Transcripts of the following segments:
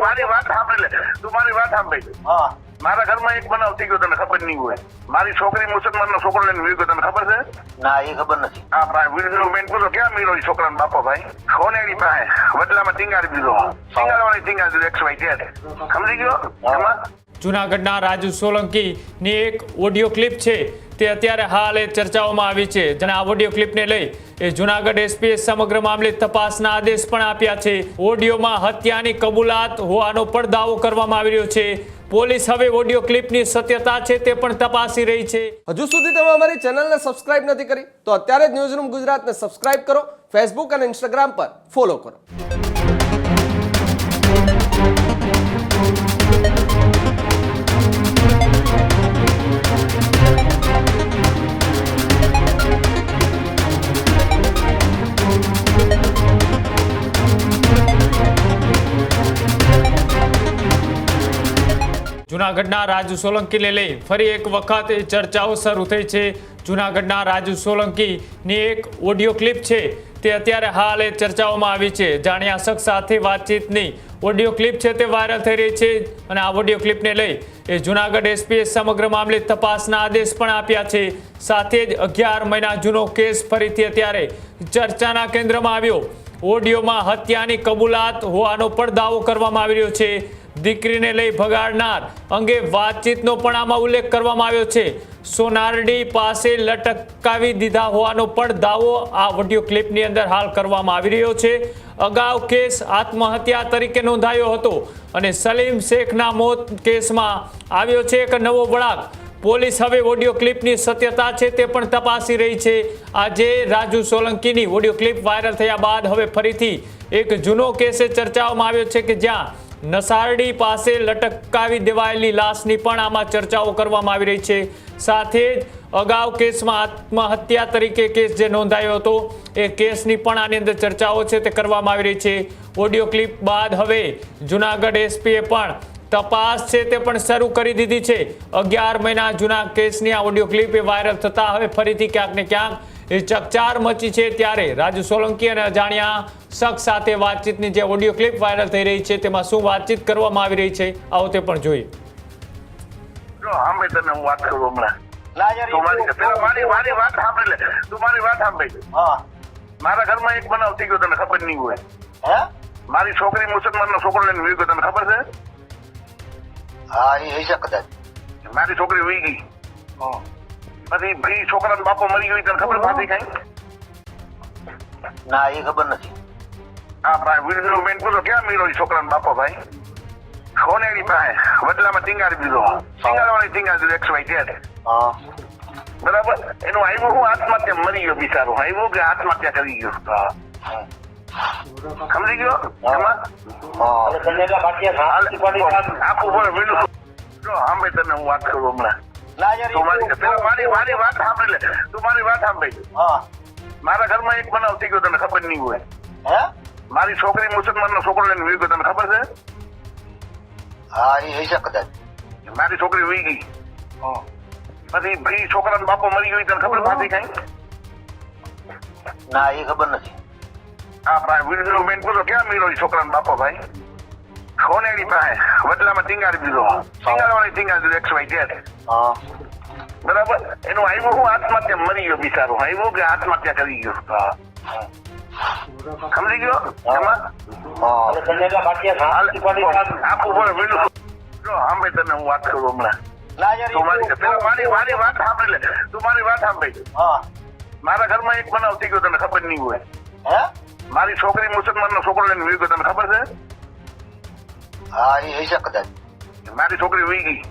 મારી વાત સાંભળી લે, તું મારી વાત સાંભળી. હા મારા ઘરમાં એક બનાવ થઈ ગયો, તને ખબર નહીં હોય. મારી છોકરી મુસલમાનનો છોકરો લઈને વી ગયો, તને ખબર છે? ના એ ખબર નથી. હા ભાઈ, વિડીયો મેન પૂછો ક્યાં મળ્યો છોકરાનો બાપો ભાઈ? સોનેરી પાસે બદલામાં ટીંગાડી દીધો, ટીંગાડવાની ટીંગાડી દીધો XYZ. સમજી ગયો? એમાં જૂનાગઢના રાજુ સોલંકીની એક ઓડિયો ક્લિપ છે તે અત્યારે હાલ એ ચર્ચાઓમાં આવી છે. જેને આ ઓડિયો ક્લિપને લઈ એ જૂનાગઢ એસપીએ સમગ્ર મામલે તપાસના આદેશ પણ આપ્યા છે. ઓડિયોમાં હત્યાની કબૂલાત હોવાનો પણ દાવો કરવામાં આવી રહ્યો છે. પોલીસ હવે ઓડિયો ક્લિપની સત્યતા છે તે પણ તપાસી રહી છે. હજુ સુધી તમે અમારી ચેનલને સબસ્ક્રાઇબ નથી કરી તો અત્યારે જ ન્યૂઝરૂમ ગુજરાતને સબસ્ક્રાઇબ કરો, ફેસબુક અને ઇન્સ્ટાગ્રામ પર ફોલો કરો. જૂનાગઢના રાજુ સોલંકીને લઈ ફરી એક વખત ચર્ચાઓ શરૂ થઈ છે. જૂનાગઢના રાજુ સોલંકીની એક ઓડિયો ક્લિપ છે તે અત્યારે હાલ એ ચર્ચાઓમાં આવી છે. જાણ્યા શખ્સ સાથે વાતચીતની ઓડિયો ક્લિપ છે તે વાયરલ થઈ રહી છે અને આ ઓડિયો ક્લિપને લઈ એ જૂનાગઢ એસપીએ સમગ્ર મામલે તપાસના આદેશ પણ આપ્યા છે. સાથે જ 11 મહિના જૂનો કેસ ફરીથી અત્યારે ચર્ચાના કેન્દ્રમાં આવ્યો. ઓડિયોમાં હત્યાની કબૂલાત હોવાનો પણ દાવો કરવામાં આવી રહ્યો છે. દીકરીને લઈ ભગાડનાર અંગે વાતચીતનો પણ આમાં ઉલ્લેખ કરવામાં આવ્યો છે. સોનારડી પાસે લટકાવી દીધા હોવાનો પણ દાવો આ ઓડિયો ક્લિપની અંદર હાલ કરવામાં આવી રહ્યો છે. અગાઉ કેસ આત્મહત્યા તરીકે નોંધાયો હતો અને સલીમ શેખના મોત કેસમાં આવ્યો છે એક નવો વળાંક. પોલીસ હવે ઓડિયો ક્લિપની સત્યતા છે તે પણ તપાસી રહી છે. આજે રાજુ સોલંકીની ઓડિયો ક્લિપ વાયરલ થયા બાદ હવે ફરીથી એક જૂનો કેસ ચર્ચાઓમાં આવ્યો છે કે જ્યાં નસારડી પાસે લટકાવી દેવાયેલી લાશની પણ આમાં ચર્ચાઓ કરવામાં આવી રહી છે. સાથે જ અગાઉ કેસમાં આત્મહત્યા તરીકે કેસ જે નોંધાયો હતો એ કેસની પણ આની અંદર ચર્ચાઓ છે તે કરવામાં આવી રહી છે. ઓડિયો ક્લિપ બાદ હવે જૂનાગઢ એસપીએ પણ તપાસ છે તે પણ શરૂ કરી દીધી છે. 11 મહિના જૂના કેસની આ ઓડિયો ક્લિપ એ વાયરલ થતા હવે ફરીથી ક્યાંક ને ક્યાંક એ ચકચાર મચી છે. ત્યારે રાજુ સોલંકી અને અજાણ્યા શખ્સ સાથે વાતચીતની જે ઓડિયો ક્લિપ વાયરલ થઈ રહી છે તેમાં શું વાતચીત કરવામાં આવી રહી છે આવો તે પણ જોઈએ. જો સાંભળી, તને હું વાત કરું હમણાં. ના યાર તું મારી વાત સાંભળી લે, તું મારી વાત સાંભળી. હા મારા ઘરમાં એક બનાવ થઈ ગયો, તને ખબર નહીં હોય. હે મારી છોકરી મુસલમાનનો છોકરો લઈને વી ગયો, તને ખબર છે? હા એ હશે કદાચ. મારી છોકરી વી ગઈ, પછી ભાઈ છોકરાનો બાપો મરી ગયો, તને ખબર નથી કઈ? ના એ ખબર નથી. હા ભાઈ, વિડીયો મેન પૂછો ક્યાં મળ્યો છોકરાનો બાપો ભાઈ? સોનેરી પાસે બદલામાં ટીંગાડી દીધો, ટીંગાડવાની ટીંગાડી દીધો XYZ. હા બરાબર. એનું આવ્યું હું આત્મહત્યા, મરી ગયો બિચારો. આવ્યું કે આત્મહત્યા કરી ગયો. સમજી ગયો? એમાં આખું બોલે વિડીયો. જો સાંભળી, તને હું વાત કરું હમણાં. ના યાર તું મારી વાત સાંભળી લે, તું મારી વાત સાંભળી. હા મારા ઘરમાં એક બનાવ થઈ ગયો, તને ખબર નહીં હોય. હે મારી છોકરી મુસલમાનનો છોકરો લઈને વી ગયો, તને ખબર છે? હા એ હશે કદાચ. મારી છોકરી વી ગઈ, પછી ભાઈ છોકરાનો બાપો મરી ગયો, તને ખબર નથી કઈ? ના એ ખબર નથી. હા ભાઈ, વિડીયો મેન પૂછો ક્યાં મળ્યો છોકરાનો બાપો ભાઈ? સોનેરી પાસે બદલામાં ટીંગાડી દીધો, ટીંગાડવાની ટીંગાડી દીધો XYZ. હા બરાબર. એનું આવ્યું હું આત્મહત્યા, મરી ગયો બિચારો. આવ્યું કે આત્મહત્યા કરી ગયો. સમજી ગયો? એમાં આખું બોલે વિડીયો. જો સાંભળી, તને હું વાત કરું હમણાં. ના યાર તું મારી વાત સાંભળી લે, તું મારી વાત સાંભળી. હા મારા ઘરમાં એક બનાવ થઈ ગયો, તને ખબર નહીં હોય. હે મારી છોકરી મુસલમાનનો છોકરો લઈને વી ગયો, તને ખબર છે? હા એ હશે કદાચ. મારી છોકરી વી ગઈ,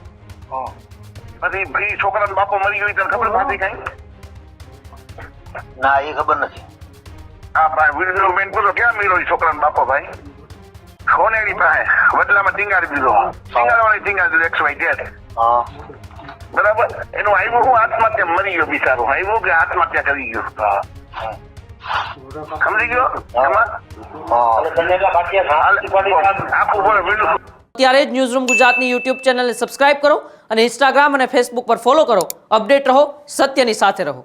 પછી ભાઈ છોકરાનો બાપો મરી ગયો, તને ખબર નથી કઈ? ના એ ખબર નથી. હા ભાઈ, વિડીયો મેન પૂછો ક્યાં મળ્યો છોકરાનો બાપો ભાઈ? સોનેરી પાસે બદલામાં ટીંગાડી દીધો, ટીંગાડવાની ટીંગાડી દીધો XYZ. હા બરાબર. એનું આવ્યું હું આત્મહત્યા, મરી ગયો બિચારો. આવ્યું કે આત્મહત્યા કરી ગયો. સમજી ગયો? એમાં આખું બોલે વિડીયો. ત્યારે જ ન્યૂઝરૂમ ગુજરાતની યુટ્યુબ ચેનલને સબસ્ક્રાઇબ કરો અને ઇન્સ્ટાગ્રામ અને ફેસબુક પર ફોલો કરો. અપડેટ રહો, સત્યની સાથે રહો.